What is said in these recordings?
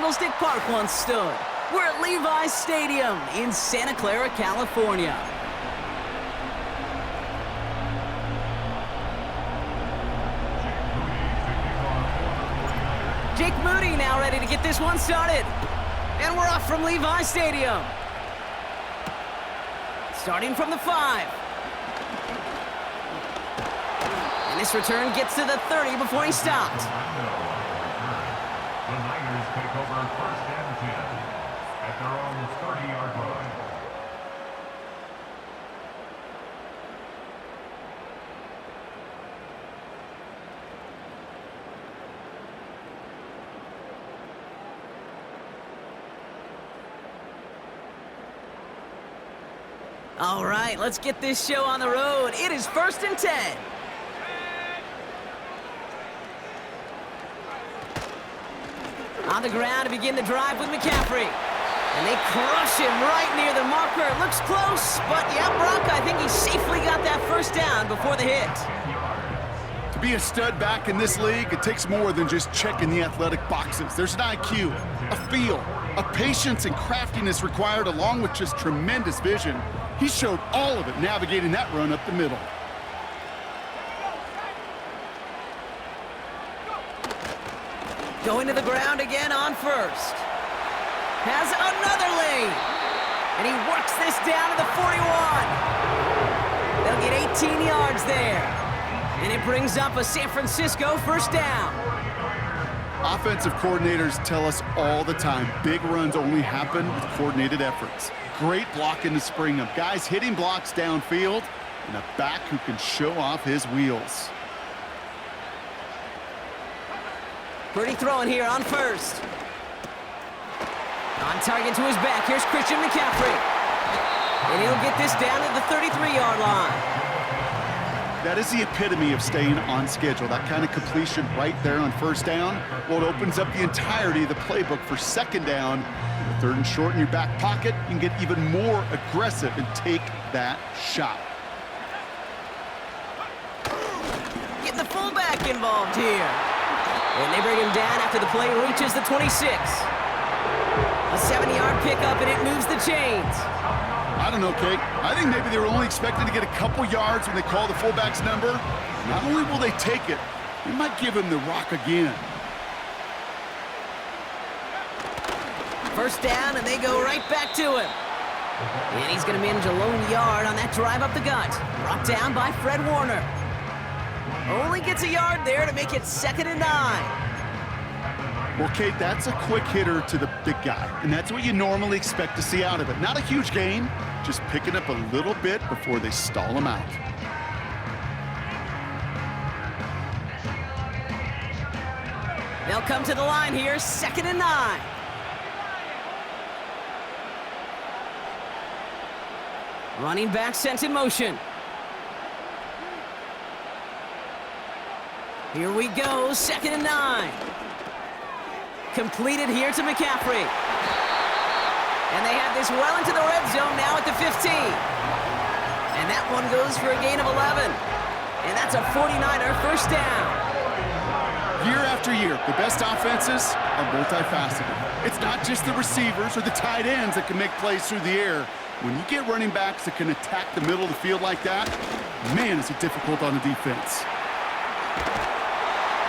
Candlestick Park once stood. We're at Levi's Stadium in Santa Clara, California. Jake Moody now ready to get this one started. And we're off from Levi's Stadium. Starting from the 5. And this return gets to the 30 before he stopped. The Niners take over first and 10 at their own 30-yard line. All right, let's get this show on the road. It is first and 10. On the ground to begin the drive with McCaffrey. And they crush him right near the marker. It looks close, but yeah, Brock, I think he safely got that first down before the hit. To be a stud back in this league, it takes more than just checking the athletic boxes. There's an IQ, a feel, a patience and craftiness required along with just tremendous vision. He showed all of it navigating that run up the middle. Going to the ground again on first. Has another lane. And he works this down to the 41. They'll get 18 yards there. And it brings up a San Francisco first down. Offensive coordinators tell us all the time, big runs only happen with coordinated efforts. Great blocking to spring them. Guys hitting blocks downfield, and a back who can show off his wheels. Pretty throwing here on first. On target to his back, here's Christian McCaffrey. And he'll get this down to the 33-yard line. That is the epitome of staying on schedule. That kind of completion right there on first down. Well, it opens up the entirety of the playbook for second down. With third and short in your back pocket, you can get even more aggressive and take that shot. Get the fullback involved here. And they bring him down after the play reaches the 26. A 7-yard pickup, and it moves the chains. I don't know, Kate. I think maybe they were only expecting to get a couple yards when they call the fullback's number. Not only will they take it, they might give him the rock again. First down, and they go right back to him. And he's going to manage a lone yard on that drive up the gut. Brought down by Fred Warner. Only gets a yard there to make it 2nd and 9. Well, Kate, that's a quick hitter to the big guy, and that's what you normally expect to see out of it. Not a huge gain, just picking up a little bit before they stall him out. They'll come to the line here, 2nd and 9. Running back sent in motion. Here we go, 2nd and 9. Completed here to McCaffrey. And they have this well into the red zone now at the 15. And that one goes for a gain of 11. And that's a 49er first down. Year after year, the best offenses are multifaceted. It's not just the receivers or the tight ends that can make plays through the air. When you get running backs that can attack the middle of the field like that, man, is it difficult on the defense.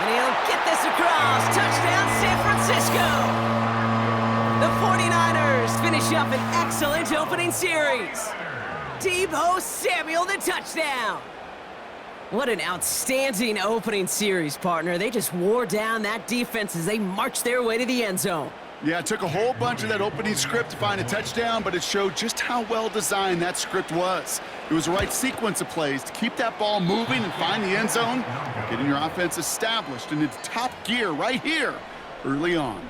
And he'll get this across. Touchdown, San Francisco. The 49ers finish up an excellent opening series. Deebo Samuel, the touchdown. What an outstanding opening series, partner. They just wore down that defense as they marched their way to the end zone. Yeah, it took a whole bunch of that opening script to find a touchdown, but it showed just how well designed that script was. It was the right sequence of plays to keep that ball moving and find the end zone, getting your offense established in its top gear right here early on.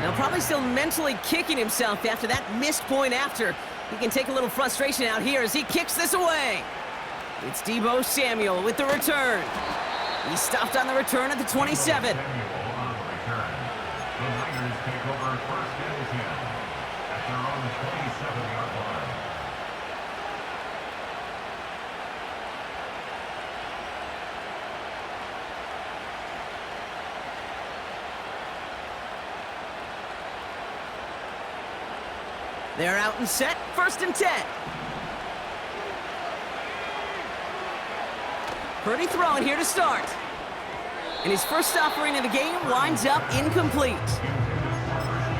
Now probably still mentally kicking himself after that missed point after. He can take a little frustration out here as he kicks this away. It's Deebo Samuel with the return. He stopped on the return at the 27. The Niners take over first and 10 at their own 27-yard line. They're out and set, 1st and 10. Purdy throwing here to start. And his first offering of the game winds up incomplete.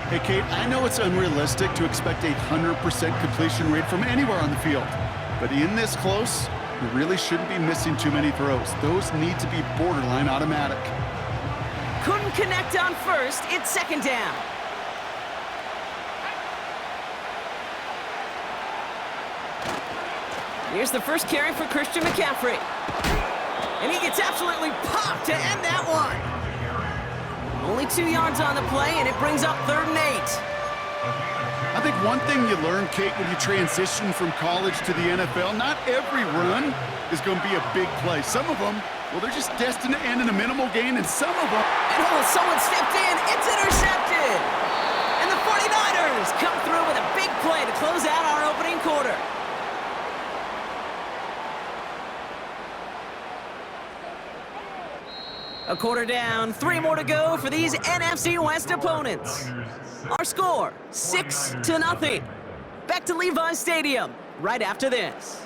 Hey, Kate, I know it's unrealistic to expect a 100% completion rate from anywhere on the field. But in this close, you really shouldn't be missing too many throws. Those need to be borderline automatic. Couldn't connect on 1st, it's 2nd down. Here's the first carry for Christian McCaffrey. And he gets absolutely popped to end that one. Only 2 yards on the play, and it brings up 3rd and 8. I think one thing you learn, Kate, when you transition from college to the NFL, not every run is going to be a big play. Some of them, well, they're just destined to end in a minimal gain, and some of them... And someone stepped in, it's intercepted! And the 49ers come through with a big play to close out our opening quarter. A quarter down, 3 more to go for these NFC West opponents. Our score, 6-0. Back to Levi's Stadium right after this.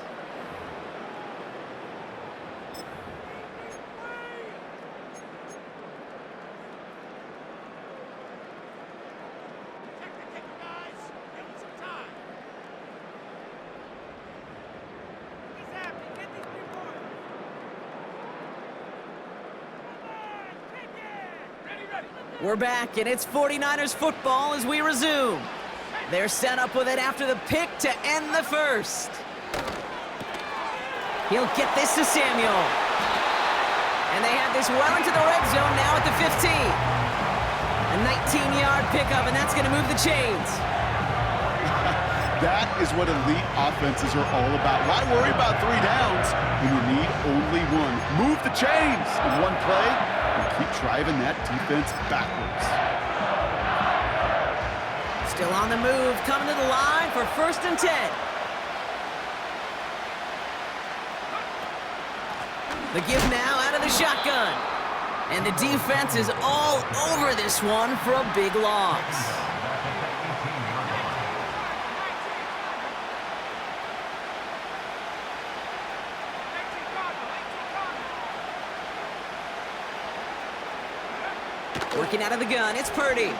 We're back, and it's 49ers football as we resume. They're set up with it after the pick to end the 1st. He'll get this to Samuel. And they have this well into the red zone now at the 15. A 19-yard pickup, and that's going to move the chains. That is what elite offenses are all about. Why worry about 3 downs when you need only 1? Move the chains in one play and keep driving that defense backwards. Still on the move, coming to the line for 1st and 10. The give now out of the shotgun. And the defense is all over this one for a big loss. Working out of the gun, it's Purdy.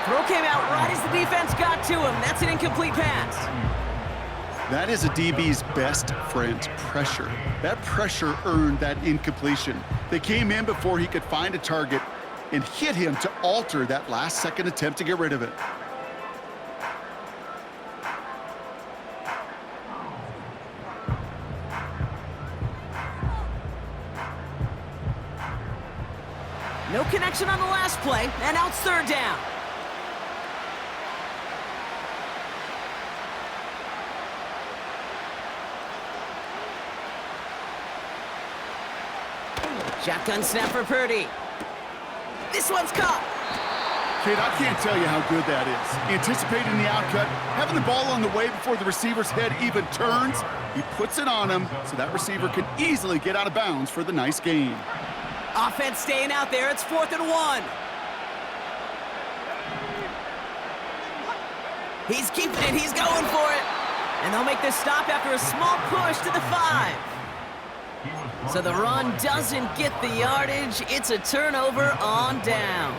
Throw came out right as the defense got to him. That's an incomplete pass. That is a DB's best friend, pressure. That pressure earned that incompletion. They came in before he could find a target and hit him to alter that last-second attempt to get rid of it. No connection on the last play, and now it's 3rd down. Shotgun snap for Purdy. This one's caught. Kate, I can't tell you how good that is. Anticipating the outcut, having the ball on the way before the receiver's head even turns, he puts it on him so that receiver can easily get out of bounds for the nice gain. Offense staying out there. It's 4th and 1. He's keeping it. He's going for it. And they'll make this stop after a small push to the 5. So the run doesn't get the yardage. It's a turnover on down.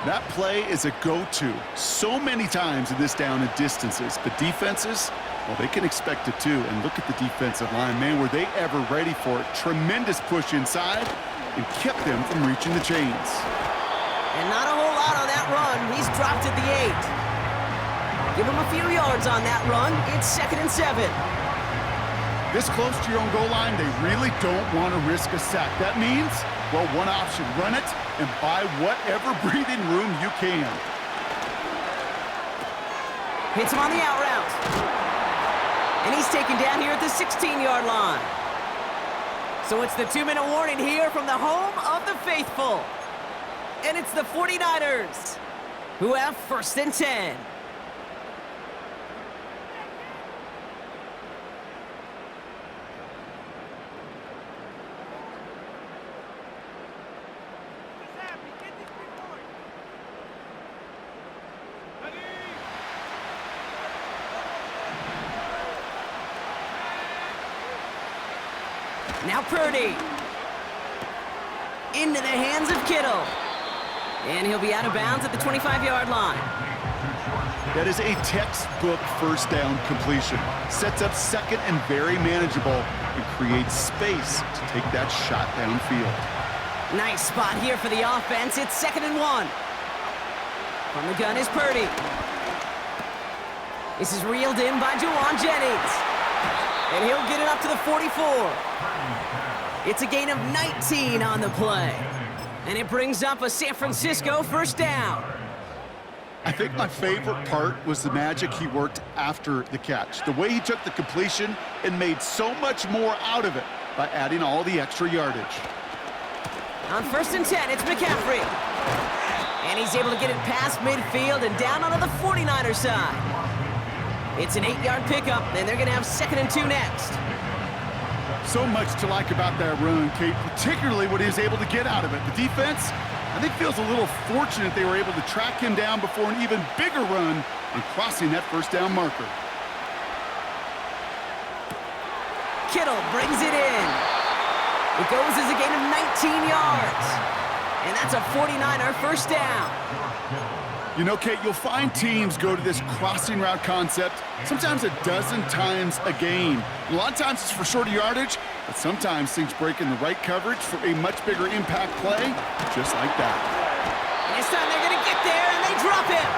That play is a go-to so many times in this down and distances. But defenses, well, they can expect it too. And look at the defensive line. Man, were they ever ready for it. Tremendous push inside and kept them from reaching the chains. And not a whole lot on that run. He's dropped at the 8. Give him a few yards on that run. It's 2nd and 7. This close to your own goal line, they really don't want to risk a sack. That means, well, one option, run it and buy whatever breathing room you can. Hits him on the out route. And he's taken down here at the 16-yard line. So it's the 2-minute warning here from the home of the faithful. And it's the 49ers who have 1st and 10. Now Purdy. Into the hands of Kittle. And he'll be out of bounds at the 25-yard line. That is a textbook first down completion. Sets up second and very manageable and creates space to take that shot downfield. Nice spot here for the offense. It's 2nd and 1. From the gun is Purdy. This is reeled in by Juwan Jennings. And he'll get it up to the 44. It's a gain of 19 on the play. And it brings up a San Francisco first down. I think my favorite part was the magic he worked after the catch. The way he took the completion and made so much more out of it by adding all the extra yardage. On 1st and 10, it's McCaffrey. And he's able to get it past midfield and down onto the 49er side. It's an 8-yard pickup, and they're going to have 2nd and 2 next. So much to like about that run, Kate, particularly what he was able to get out of it. The defense, I think, feels a little fortunate they were able to track him down before an even bigger run and crossing that first down marker. Kittle brings it in. It goes as a gain of 19 yards. And that's a 49er first down. You know, Kate, you'll find teams go to this crossing route concept sometimes a dozen times a game. A lot of times it's for shorter yardage, but sometimes things break in the right coverage for a much bigger impact play, just like that. And this time they're going to get there, and they drop him.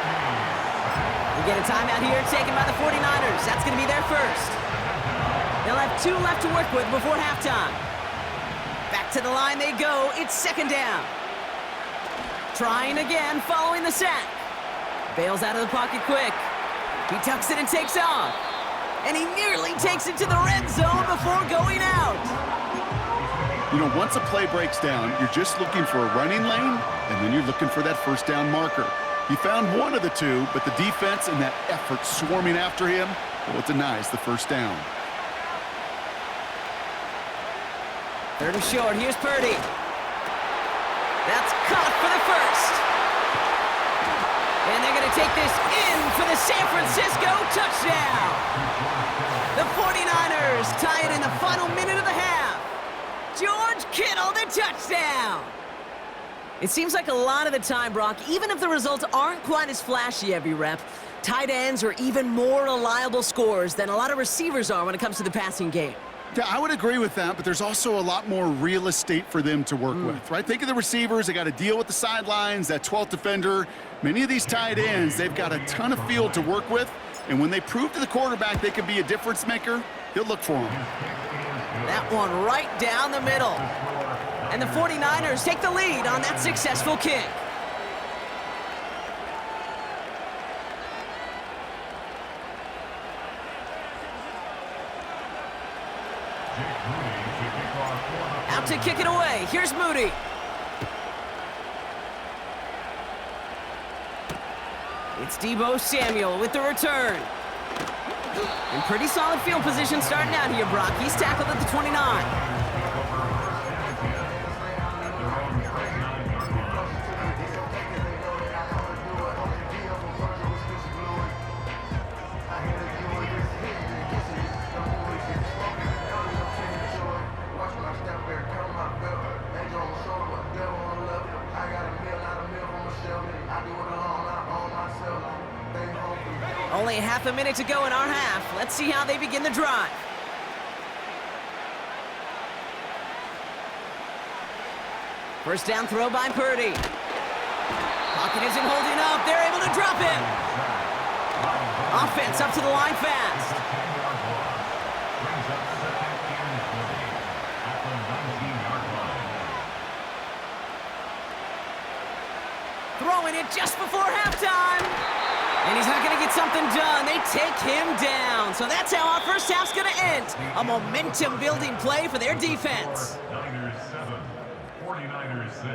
We get a timeout here taken by the 49ers. That's going to be their first. They'll have 2 left to work with before halftime. Back to the line they go. It's 2nd down. Trying again following the sack. Bails out of the pocket quick. He tucks it and takes off. And he nearly takes it to the red zone before going out. You know, once a play breaks down, you're just looking for a running lane, and then you're looking for that first down marker. He found one of the two, but the defense and that effort swarming after him, well, it denies the first down. 3rd and short, here's Purdy. That's caught for the first. And they're going to take this in for the San Francisco touchdown. The 49ers tie it in the final minute of the half. George Kittle, the touchdown. It seems like a lot of the time, Brock, even if the results aren't quite as flashy every rep, tight ends are even more reliable scorers than a lot of receivers are when it comes to the passing game. Yeah, I would agree with that, but there's also a lot more real estate for them to work with, right? Think of the receivers. They got to deal with the sidelines, that 12th defender. Many of these tight ends, they've got a ton of field to work with, and when they prove to the quarterback they can be a difference maker, he'll look for them. That one right down the middle. And the 49ers take the lead on that successful kick. Out to kick it away. Here's Moody. It's Deebo Samuel with the return. In pretty solid field position starting out here, Brock. He's tackled at the 29. Only half a minute to go in our half. Let's see how they begin the drive. First down throw by Purdy. Pocket isn't holding up. They're able to drop him. Offense up to the line fast. Throwing it just before halftime. And he's not going to get something done. They take him down. So that's how our first half's going to end. A momentum-building play for their defense. Niners 7, 49ers 6.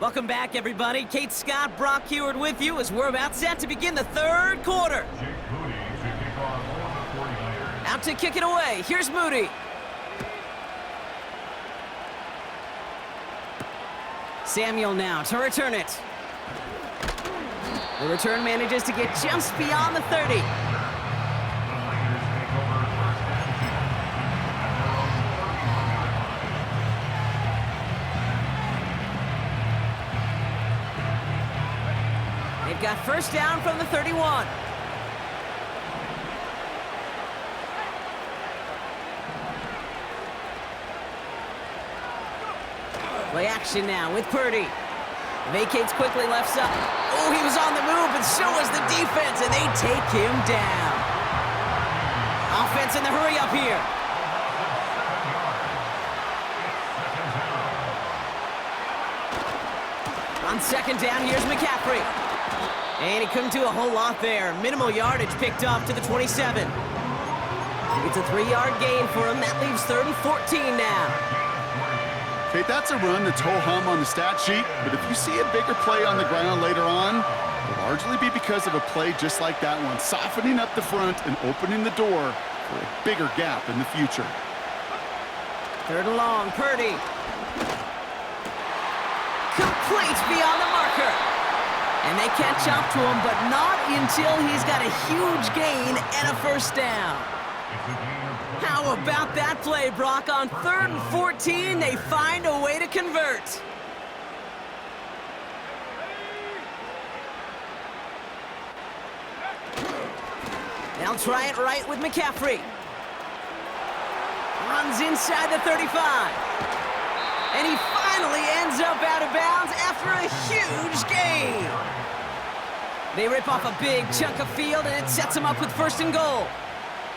Welcome back, everybody. Kate Scott, Brock Heward with you as we're about set to begin the third quarter. Jake Moody to kick off for the 49ers. Out to kick it away. Here's Moody. Samuel now to return it. The return manages to get just beyond the 30. They've got first down from the 31. Play action now with Purdy. Vacates quickly left side. Oh, he was on the move, and so was the defense, and they take him down. Offense in the hurry up here. On second down, here's McCaffrey. And he couldn't do a whole lot there. Minimal yardage picked up to the 27. It's a 3-yard gain for him. That leaves 3rd and 14 now. Okay, that's a run that's ho-hum on the stat sheet, but if you see a bigger play on the ground later on, it'll largely be because of a play just like that one, softening up the front and opening the door for a bigger gap in the future. 3rd and long, Purdy. Complete beyond the marker. And they catch up to him, but not until he's got a huge gain and a first down. How about that play, Brock? On 3rd and 14, they find a way to convert. They'll try it right with McCaffrey. Runs inside the 35. And he finally ends up out of bounds after a huge gain. They rip off a big chunk of field, and it sets them up with 1st and goal.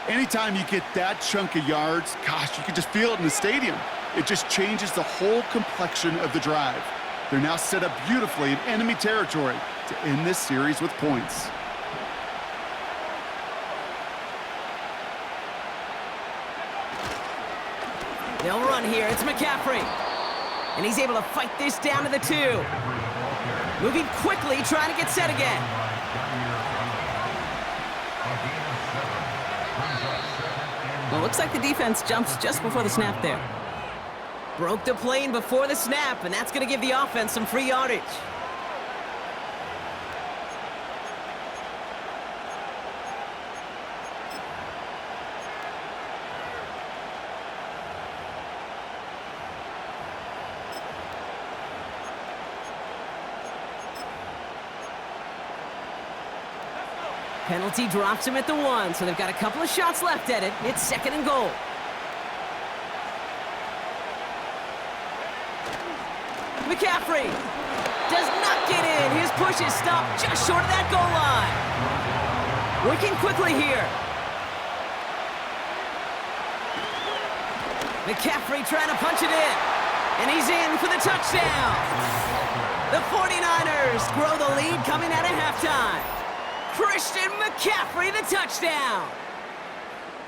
Anytime you get that chunk of yards, gosh, you can just feel it in the stadium. It just changes the whole complexion of the drive. They're now set up beautifully in enemy territory to end this series with points. They'll run here. It's McCaffrey. And he's able to fight this down to the 2. Moving quickly, trying to get set again. Well, looks like the defense jumps just before the snap there. Broke the plane before the snap, and that's going to give the offense some free yardage. Penalty drops him at the 1, so they've got a couple of shots left at it. It's 2nd and goal. McCaffrey does not get in. His push is stopped just short of that goal line. Working quickly here. McCaffrey trying to punch it in. And he's in for the touchdown. The 49ers grow the lead coming out of halftime. Christian McCaffrey, the touchdown.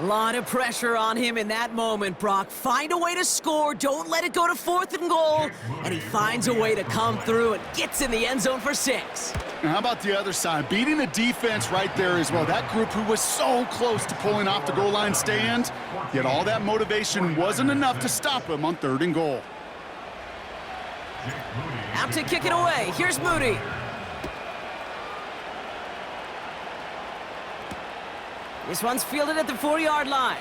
A lot of pressure on him in that moment, Brock. Find a way to score. Don't let it go to 4th and goal. And he finds a way to come through and gets in the end zone for 6. And how about the other side? Beating the defense right there as well. That group who was so close to pulling off the goal line stand, yet all that motivation wasn't enough to stop him on 3rd and goal. Out to kick it away. Here's Moody. This one's fielded at the 4-yard line.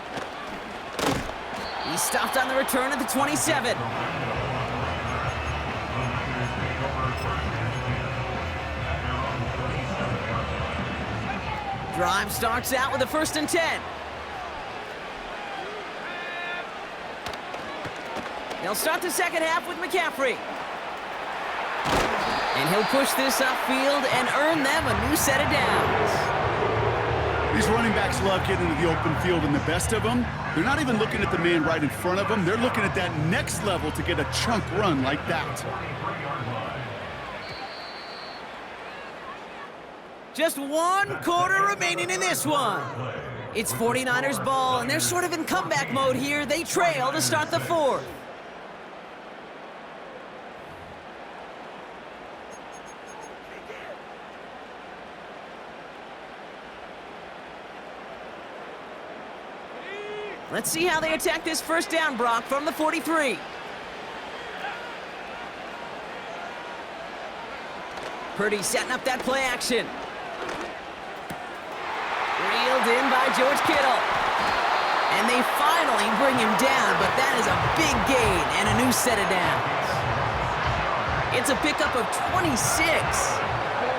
He's stopped on the return at the 27. Drive starts out with a 1st and 10. They'll start the second half with McCaffrey. And he'll push this upfield and earn them a new set of downs. These running backs love getting into the open field, and the best of them, they're not even looking at the man right in front of them. They're looking at that next level to get a chunk run like that. Just 1 quarter remaining in this one. It's 49ers ball, and they're sort of in comeback mode here. They trail to start the 4th. Let's see how they attack this first down, Brock, from the 43. Purdy setting up that play action. hauled in by George Kittle. And they finally bring him down, but that is a big gain and a new set of downs. It's a pickup of 26,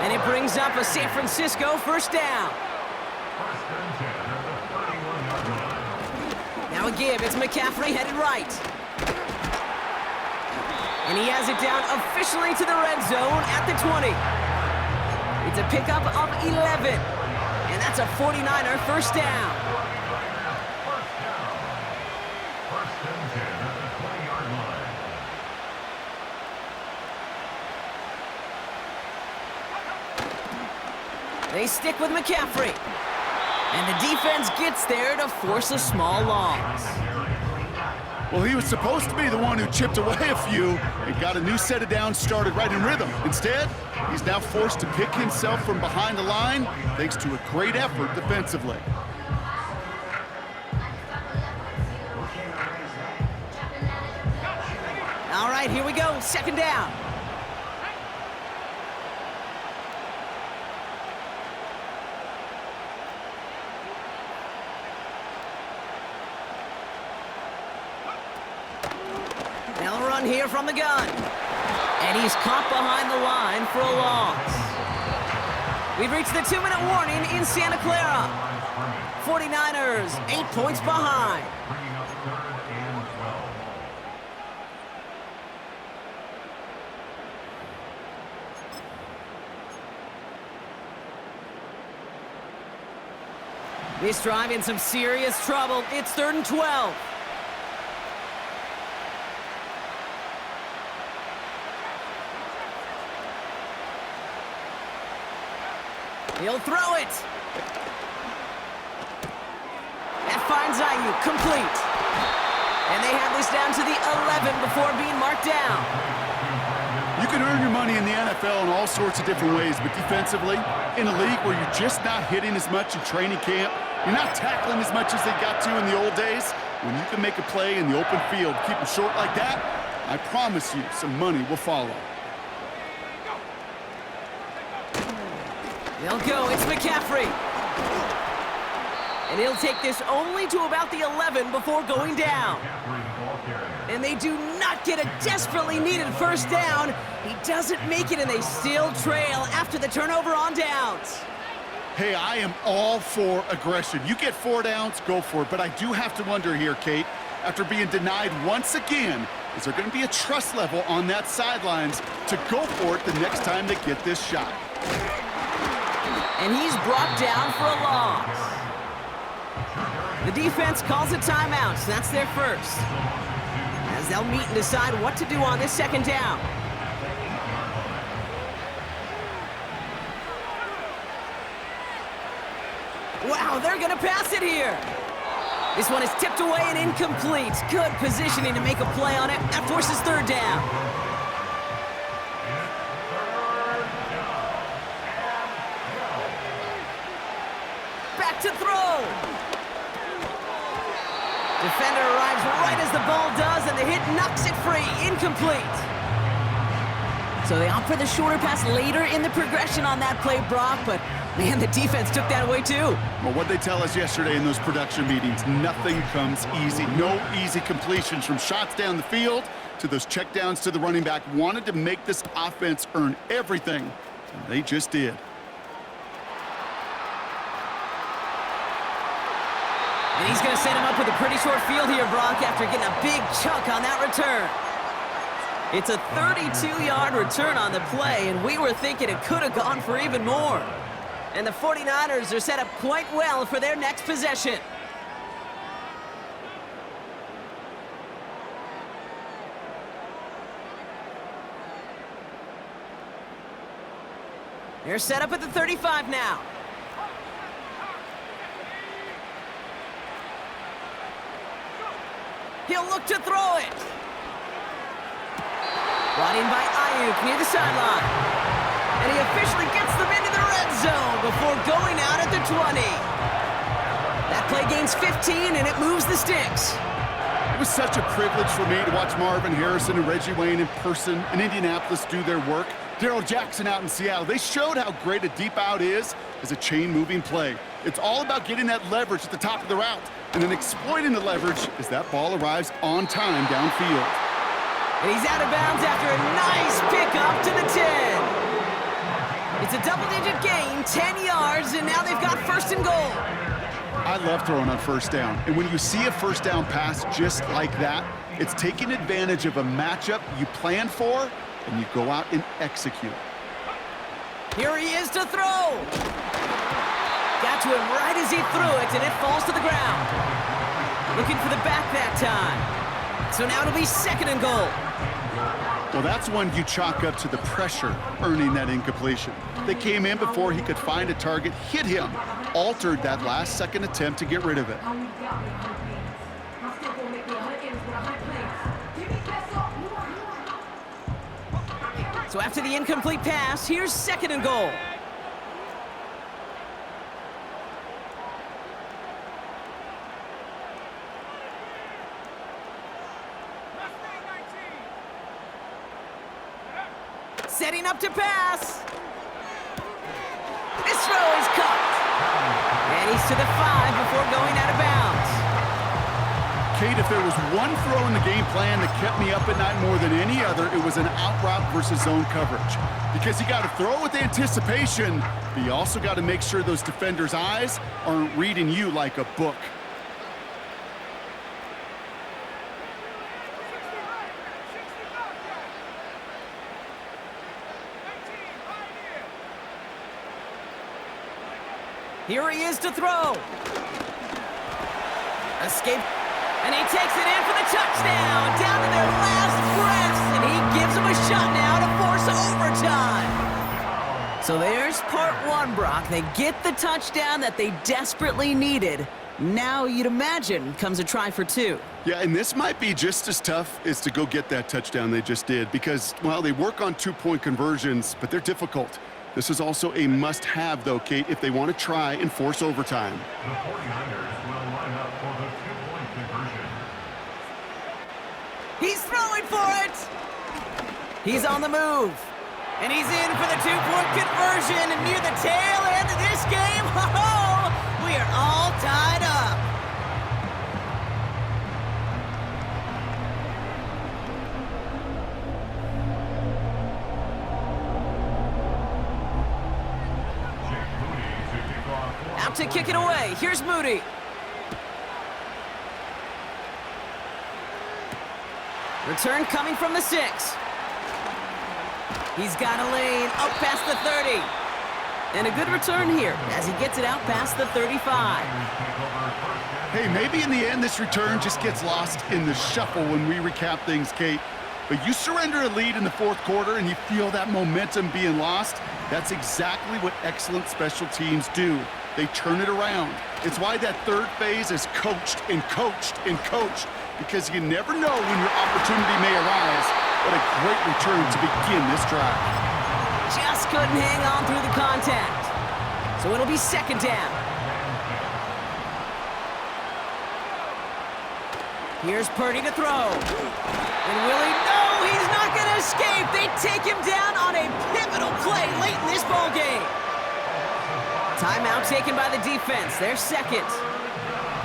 and it brings up a San Francisco first down. Now a give, it's McCaffrey headed right. And he has it down officially to the red zone at the 20. It's a pickup of 11, and that's a 49er first down. They stick with McCaffrey. And the defense gets there to force a small loss. Well, he was supposed to be the one who chipped away a few and got a new set of downs started right in rhythm. Instead, he's now forced to pick himself from behind the line thanks to a great effort defensively. All right, here we go, second down. They'll run here from the gun. And he's caught behind the line for a loss. We've reached the 2-minute warning in Santa Clara. 49ers, 8 points behind. This drive in some serious trouble. It's 3rd and 12. He'll throw it. That finds Ayuk, complete. And they have this down to the 11 before being marked down. You can earn your money in the NFL in all sorts of different ways, but defensively, in a league where you're just not hitting as much in training camp, you're not tackling as much as they got to in the old days, when you can make a play in the open field, keep it short like that, I promise you some money will follow. They'll go, it's McCaffrey. And he'll take this only to about the 11 before going down. And they do not get a desperately needed first down. He doesn't make it, and they still trail after the turnover on downs. Hey, I am all for aggression. You get 4 downs, go for it. But I do have to wonder here, Kate, after being denied once again, is there going to be a trust level on that sidelines to go for it the next time they get this shot? And he's brought down for a loss. The defense calls a timeout, so that's their first. As they'll meet and decide what to do on this second down. Wow, they're gonna pass it here. This one is tipped away and incomplete. Good positioning to make a play on it. That forces 3rd down. Back to throw. Defender arrives right as the ball does, and the hit knocks it free. Incomplete. So they opt for the shorter pass later in the progression on that play, Brock, but man, the defense took that away too. Well, what they tell us yesterday in those production meetings, nothing comes easy. No easy completions from shots down the field to those checkdowns to the running back. Wanted to make this offense earn everything, and they just did. And he's going to set him up with a pretty short field here, Brock, after getting a big chunk on that return. It's a 32-yard return on the play, and we were thinking it could have gone for even more. And the 49ers are set up quite well for their next possession. They're set up at the 35 now. He'll look to throw it. Brought in by Ayuk near the sideline. And he officially gets them into the red zone before going out at the 20. That play gains 15, and it moves the sticks. It was such a privilege for me to watch Marvin Harrison and Reggie Wayne in person in Indianapolis do their work. Darrell Jackson out in Seattle. They showed how great a deep out is as a chain-moving play. It's all about getting that leverage at the top of the route and then exploiting the leverage as that ball arrives on time downfield. And he's out of bounds after a nice pickup to the 10. It's a double-digit gain, 10 yards, and now they've got first and goal. I love throwing on first down. And when you see a first down pass just like that, it's taking advantage of a matchup you planned for, and you go out and execute. Here he is to throw. Got to him right as he threw it, and it falls to the ground. Looking for the back that time. So now it'll be second and goal. Well, that's one you chalk up to the pressure earning that incompletion. They came in before he could find a target, hit him, altered that last-second attempt to get rid of it. So after the incomplete pass, here's second and goal. Setting up to pass. This throw is caught. And he's to the 5 before going out of bounds. Kate, if there was one throw in the game plan that kept me up at night more than any other, it was an out route versus zone coverage. Because you got to throw with anticipation, but you also got to make sure those defenders' eyes aren't reading you like a book. Here he is to throw. Escape. And he takes it in for the touchdown. Down to their last breaths. And he gives them a shot now to force overtime. So there's part one, Brock. They get the touchdown that they desperately needed. Now you'd imagine comes a try for two. Yeah, and this might be just as tough as to go get that touchdown they just did. Because, well, they work on two-point conversions, but they're difficult. This is also a must-have, though, Kate, if they want to try and force overtime. The 49ers will line up for the two-point conversion. He's throwing for it. He's on the move. And he's in for the two-point conversion. And near the tail end of this game, we are all tied up. Out to kick it away. Here's Moody. Return coming from the 6. He's got a lane up past the 30. And a good return here as he gets it out past the 35. Hey, maybe in the end this return just gets lost in the shuffle when we recap things, Kate. But you surrender a lead in the fourth quarter and you feel that momentum being lost. That's exactly what excellent special teams do. They turn it around. It's why that third phase is coached and coached and coached, because you never know when your opportunity may arise. What a great return to begin this drive. Just couldn't hang on through the contact. So it'll be second down. Here's Purdy to throw. And Willie, no, he's not going to escape. They take him down on a pivotal play late in this ball game. Timeout taken by the defense. Their second.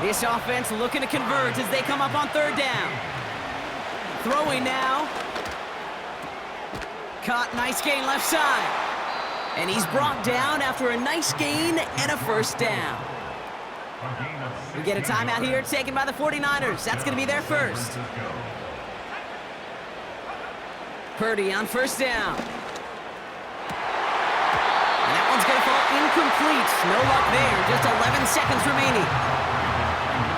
This offense looking to convert as they come up on third down. Throwing now. Caught, nice gain left side. And he's brought down after a nice gain and a first down. We get a timeout here taken by the 49ers. That's going to be their first. Purdy on first down. And that one's going to fall incomplete. No luck there. Just 11 seconds remaining.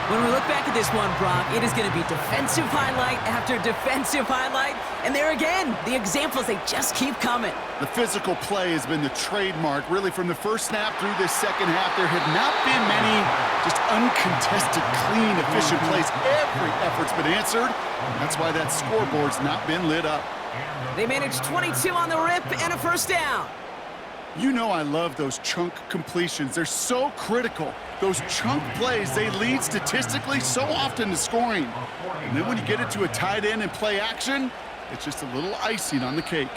When we look back at this one, Brock, it is going to be defensive highlight after defensive highlight. And there again, the examples, they just keep coming. The physical play has been the trademark, really, from the first snap through this second half. There have not been many just uncontested, clean, efficient plays. Every effort's been answered. That's why that scoreboard's not been lit up. They managed 22 on the rip and a first down. You know I love those chunk completions. They're so critical. Those chunk plays, they lead statistically so often to scoring. And then when you get it to a tight end and play action, it's just a little icing on the cake.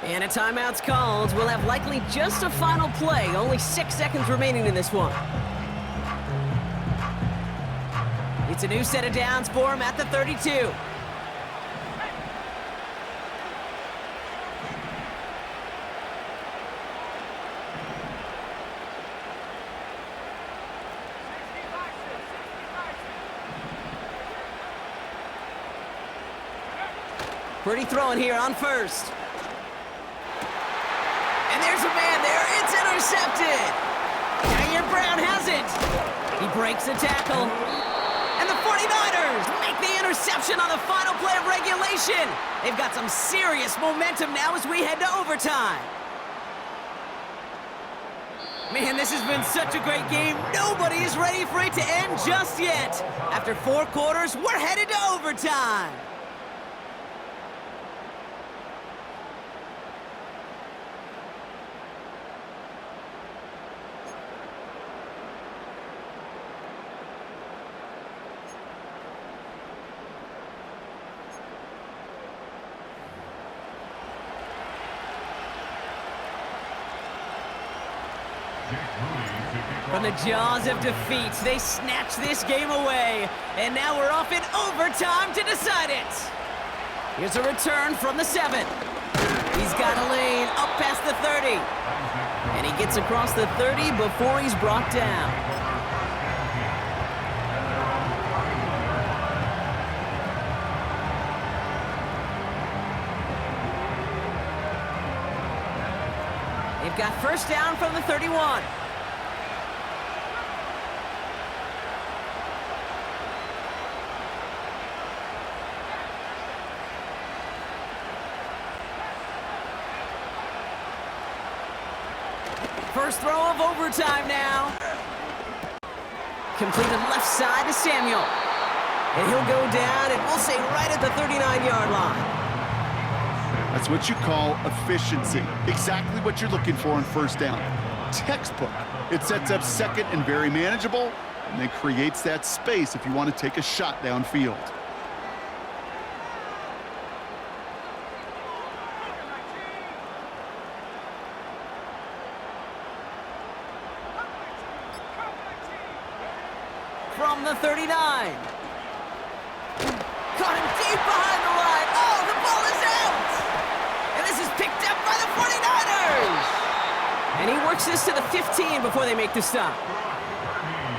And a timeout's called. We'll have likely just a final play. Only 6 seconds remaining in this one. It's a new set of downs for him at the 32. Pretty throwing here on first. And there's a man there. It's intercepted. Jair Brown has it. He breaks the tackle. And the 49ers make the interception on the final play of regulation. They've got some serious momentum now as we head to overtime. Man, this has been such a great game. Nobody is ready for it to end just yet. After 4 quarters, we're headed to overtime. From the jaws of defeat, they snatch this game away. And now we're off in overtime to decide it. Here's a return from the 7. He's got a lane up past the 30. And he gets across the 30 before he's brought down. They've got first down from the 31. First throw of overtime now. Completed left side to Samuel. And he'll go down, and we'll say right at the 39-yard line. That's what you call efficiency. Exactly what you're looking for on first down. Textbook. It sets up second and very manageable, and then creates that space if you want to take a shot downfield. From the 39. Caught him deep behind the line. Oh, the ball is out! And this is picked up by the 49ers! And he works this to the 15 before they make the stop.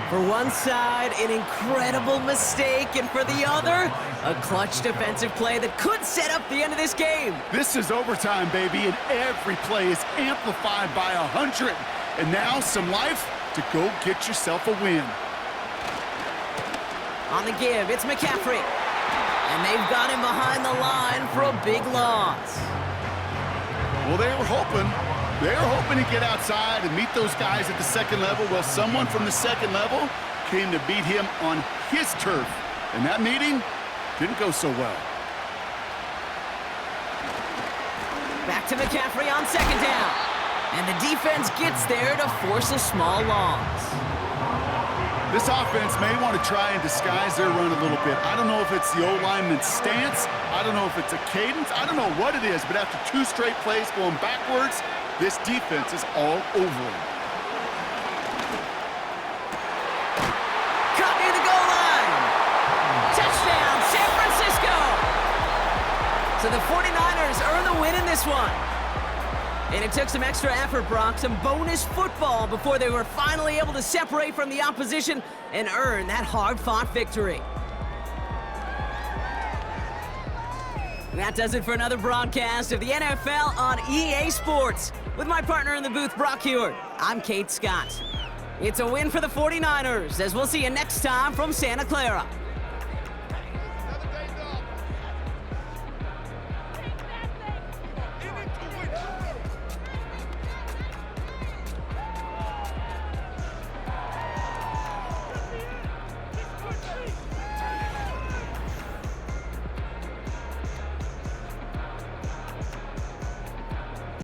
For one side, an incredible mistake, and for the other, a clutch defensive play that could set up the end of this game. This is overtime, baby, and every play is amplified by 100. And now some life to go get yourself a win. On the give, it's McCaffrey. And they've got him behind the line for a big loss. Well, they were hoping to get outside and meet those guys at the second level. Well, someone from the second level came to beat him on his turf. And that meeting didn't go so well. Back to McCaffrey on second down. And the defense gets there to force a small loss. This offense may want to try and disguise their run a little bit. I don't know if it's the O-lineman's stance. I don't know if it's a cadence. I don't know what it is, but after 2 straight plays going backwards, this defense is all over him. Caught near the goal line. Touchdown, San Francisco. So the 49ers earn the win in this one. And it took some extra effort, Brock, some bonus football before they were finally able to separate from the opposition and earn that hard-fought victory. And that does it for another broadcast of the NFL on EA Sports. With my partner in the booth, Brock Hewitt, I'm Kate Scott. It's a win for the 49ers, as we'll see you next time from Santa Clara.